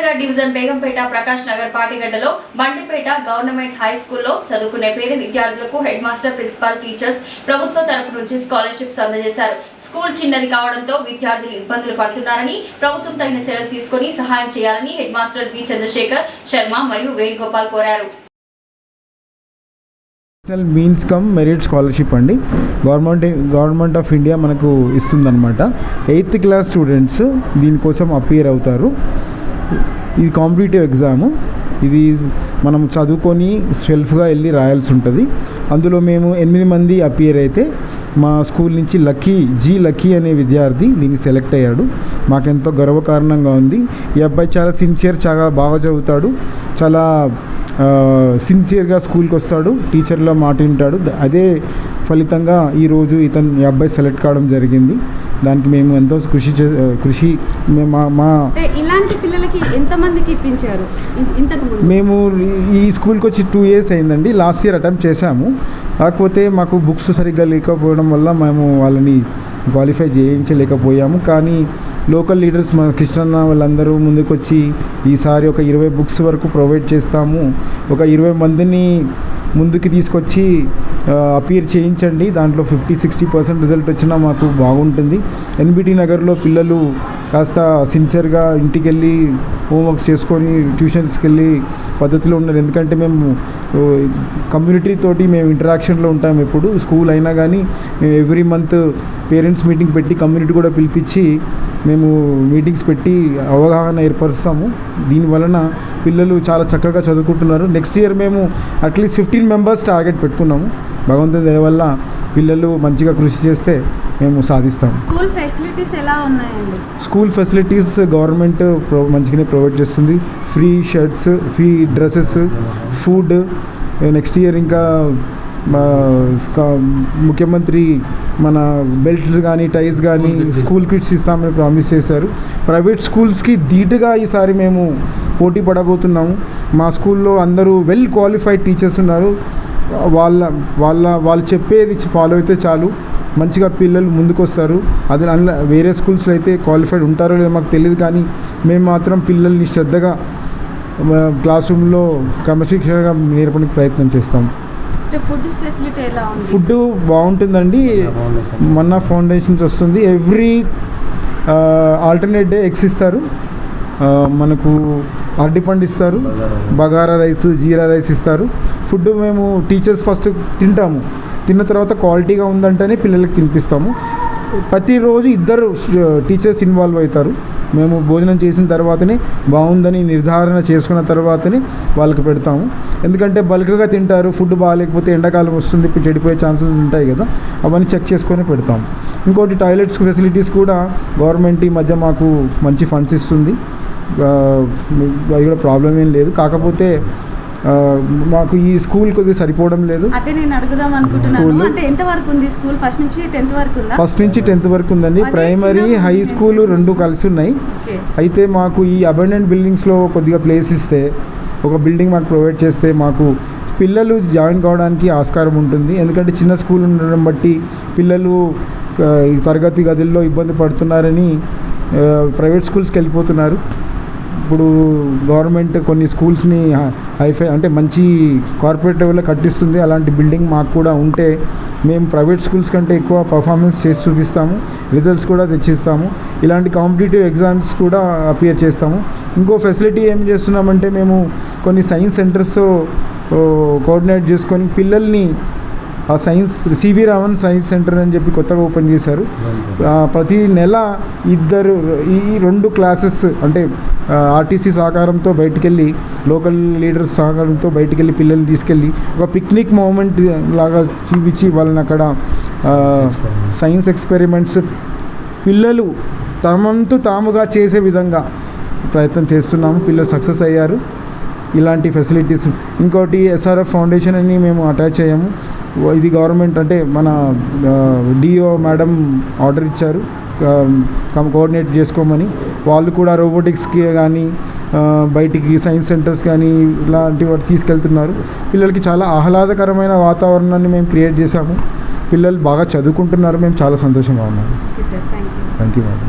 Nagar division Begumpet Prakash Nagar పాటిగడ్డలో Bandipet government high స్కూల్లో చదువుకునే పేద విద్యార్థులకు హెడ్ మాస్టర్ ప్రిన్సిపల్ టీచర్స్ ప్రభుత్వ తరపు నుంచి స్కాలర్షిప్స్ అందజేశారు. స్కూల్ చిన్నది కావడంతో విద్యార్థులు ఇబ్బందులు పడుతున్నారని ప్రభుత్వం తగిన చర్యలు తీసుకుని సహాయం చేయాలని head master B Chandrashekar Sharma మరియు వేణుగోపాల్ కోరారు. మీన్స్ కమ్ మెరిట్ స్కాలర్షిప్ అండి గవర్నమెంట్ ఆఫ్ ఇండియా మనకు ఇస్తుందన్నమాట. 8th క్లాస్ స్టూడెంట్స్ దీనికోసం అపియర్ అవుతారు. ఇది కాంపిటేటివ్ ఎగ్జాము. ఇది మనం చదువుకొని సెల్ఫ్గా వెళ్ళి రాయాల్సి ఉంటుంది. అందులో మేము 8 మంది అపియర్ అయితే మా స్కూల్ నుంచి లక్కీ అనే విద్యార్థి దీనికి సెలెక్ట్ అయ్యాడు. మాకెంతో గర్వకారణంగా ఉంది. ఈ అబ్బాయి చాలా సిన్సియర్, చాలా బాగా చదువుతాడు, చాలా సిన్సియర్గా స్కూల్కి వస్తాడు, టీచర్లో మాట వింటాడు. అదే ఫలితంగా ఈరోజు ఈ అబ్బాయి సెలెక్ట్ కావడం జరిగింది. దానికి మేము ఎంతో కృషి ఇలాంటి పిల్లలకి ఎంతమందికి ఇప్పించారు? మేము ఈ స్కూల్కి వచ్చి 2 years అయిందండి. లాస్ట్ ఇయర్ అటెంప్ట్ చేశాము. కాకపోతే మాకు బుక్స్ సరిగ్గా లేకపోవడం వల్ల మేము వాళ్ళని క్వాలిఫై చేయించలేకపోయాము. కానీ లోకల్ లీడర్స్ మన కృష్ణన్న వాళ్ళందరూ ముందుకు వచ్చి ఈసారి ఒక 20 books వరకు ప్రొవైడ్ చేస్తాము, ఒక 20 మందిని ముందుకు తీసుకొచ్చి అపీర్ చేయించండి, దాంట్లో 50-60% రిజల్ట్ వచ్చినా మాకు బాగుంటుంది. ఎన్బిటి నగర్లో పిల్లలు కాస్త సిన్సియర్గా ఇంటికి వెళ్ళి హోంవర్క్స్ చేసుకొని ట్యూషన్స్కి వెళ్ళి పద్ధతిలో ఉన్నారు. ఎందుకంటే మేము కమ్యూనిటీ తోటి మేము ఇంటరాక్షన్లో ఉంటాం. ఎప్పుడు స్కూల్ అయినా కానీ మేము ఎవ్రీ మంత్ పేరెంట్స్ మీటింగ్ పెట్టి కమ్యూనిటీ కూడా పిలిపించి మేము మీటింగ్స్ పెట్టి అవగాహన ఏర్పరుస్తాము. దీనివలన పిల్లలు చాలా చక్కగా చదువుకుంటున్నారు. నెక్స్ట్ ఇయర్ మేము అట్లీస్ట్ 15 members టార్గెట్ పెట్టుకున్నాము. భగవంతుని దయ వల్ల పిల్లలు మంచిగా కృషి చేస్తే మేము సాధిస్తాం. స్కూల్ ఫెసిలిటీస్ ఎలా ఉన్నాయండి? స్కూల్ ఫెసిలిటీస్ గవర్నమెంట్ మంచిగానే ప్రొవైడ్ చేస్తుంది. Free shirts, free dresses, food. Next year ఇంకా ముఖ్యమంత్రి మన బెల్ట్స్ కానీ టైస్ కానీ స్కూల్ కిట్స్ ఇస్తామని ప్రామిస్ చేశారు. ప్రైవేట్ స్కూల్స్కి ధీటుగా ఈసారి మేము పోటీ పడబోతున్నాము. మా స్కూల్లో అందరూ వెల్ క్వాలిఫైడ్ టీచర్స్ ఉన్నారు. వాళ్ళు చెప్పేది ఫాలో అయితే చాలు, మంచిగా పిల్లలు ముందుకు వస్తారు. అది వేరే స్కూల్స్లో అయితే క్వాలిఫైడ్ ఉంటారో లేదో మాకు తెలియదు, కానీ మేము మాత్రం పిల్లల్ని శ్రద్ధగా క్లాస్ రూమ్లో క్రమశిక్షణగా నేర్పడానికి ప్రయత్నం చేస్తాం. ఫుడ్ బాగుంటుందండి. మన్నా ఫౌండేషన్స్ వస్తుంది. ఎవ్రీ ఆల్టర్నేట్ డే ఎగ్స్ ఇస్తారు, మనకు అరటిపండు ఇస్తారు, బగారా రైస్, జీరా రైస్ ఇస్తారు. ఫుడ్ మేము టీచర్స్ ఫస్ట్ తింటాము, తిన్న తర్వాత క్వాలిటీగా ఉందంటేనే పిల్లలకి తినిపిస్తాము. ప్రతిరోజు 2 టీచర్స్ ఇన్వాల్వ్ అవుతారు. మేము భోజనం చేసిన తర్వాతనే బాగుందని నిర్ధారణ చేసుకున్న తర్వాతనే వాళ్ళకి పెడతాము. ఎందుకంటే బల్క్గా తింటారు, ఫుడ్ బాగాలేకపోతే ఎండాకాలం వస్తుంది, ఇప్పుడు చెడిపోయే ఛాన్సెస్ ఉంటాయి కదా, అవన్నీ చెక్ చేసుకొని పెడతాము. ఇంకోటి టాయిలెట్స్ ఫెసిలిటీస్ కూడా గవర్నమెంట్ ఈ మధ్య మాకు మంచి ఫండ్స్ ఇస్తుంది. అది కూడా ప్రాబ్లం ఏం లేదు. కాకపోతే మాకు ఈ స్కూల్ కొద్దిగా సరిపోవడం లేదు. అదే నేను అడుగుదాం అనుకుంటున్నాను. అంటే ఎంత వరకు ఉంది స్కూల్? ఫస్ట్ నుంచి 10th వరకు ఉందా? ఫస్ట్ నుంచి 10th వరకు ఉందండి. ప్రైమరీ, హై స్కూల్ 2 కలిసి ఉన్నాయి. అయితే మాకు ఈ అబండెంట్ బిల్డింగ్స్లో కొద్దిగా ప్లేస్ ఇస్తే, ఒక బిల్డింగ్ మాకు ప్రొవైడ్ చేస్తే మాకు పిల్లలు జాయిన్ కావడానికి ఆస్కారం ఉంటుంది. ఎందుకంటే చిన్న స్కూల్ ఉండడం బట్టి పిల్లలు తరగతి గదుల్లో ఇబ్బంది పడుతున్నారని ప్రైవేట్ స్కూల్స్కి వెళ్ళిపోతున్నారు. ఇప్పుడు గవర్నమెంట్ కొన్ని స్కూల్స్ని హైఫై అంటే మంచి కార్పొరేట్ లెవెల్లో కట్టిస్తుంది. అలాంటి బిల్డింగ్ మాకు కూడా ఉంటే మేము ప్రైవేట్ స్కూల్స్ కంటే ఎక్కువ పర్ఫార్మెన్స్ చేసి చూపిస్తాము, రిజల్ట్స్ కూడా తెచ్చిస్తాము. ఇలాంటి కాంపిటేటివ్ ఎగ్జామ్స్ కూడా అపియర్ చేస్తాము. ఇంకో ఫెసిలిటీ ఏం చేస్తున్నామంటే మేము కొన్ని సైన్స్ సెంటర్స్తో కోఆర్డినేట్ చేసుకొని పిల్లల్ని ఆ science C V Raman science centre అని చెప్పి కొత్తగా ఓపెన్ చేశారు. ప్రతి నెల ఈ 2 క్లాసెస్ అంటే ఆర్టీసీ సహకారంతో బయటికెళ్ళి, లోకల్ లీడర్స్ సహకారంతో బయటికెళ్ళి పిల్లల్ని తీసుకెళ్ళి ఒక పిక్నిక్ మూమెంట్ లాగా చూపించి వాళ్ళని అక్కడ సైన్స్ ఎక్స్పెరిమెంట్స్ పిల్లలు తమంతు తాముగా చేసే విధంగా ప్రయత్నం చేస్తున్నాము. పిల్లలు సక్సెస్ అయ్యారు. ఇలాంటి ఫెసిలిటీస్. ఇంకోటి ఎస్ఆర్ఎఫ్ ఫౌండేషన్ అని మేము అటాచ్ అయ్యాము. ఇది గవర్నమెంట్ అంటే మన డిఓ మేడం ఆర్డర్ ఇచ్చారు కోఆర్డినేట్ చేసుకోమని. వాళ్ళు కూడా రోబోటిక్స్కి కానీ బయటికి సైన్స్ సెంటర్స్ కానీ ఇలాంటి వాటి తీసుకెళ్తున్నారు. పిల్లలకి చాలా ఆహ్లాదకరమైన వాతావరణాన్ని మేము క్రియేట్ చేశాము. పిల్లలు బాగా చదువుకుంటున్నారు. మేము చాలా సంతోషంగా ఉన్నాము. Thank you madam.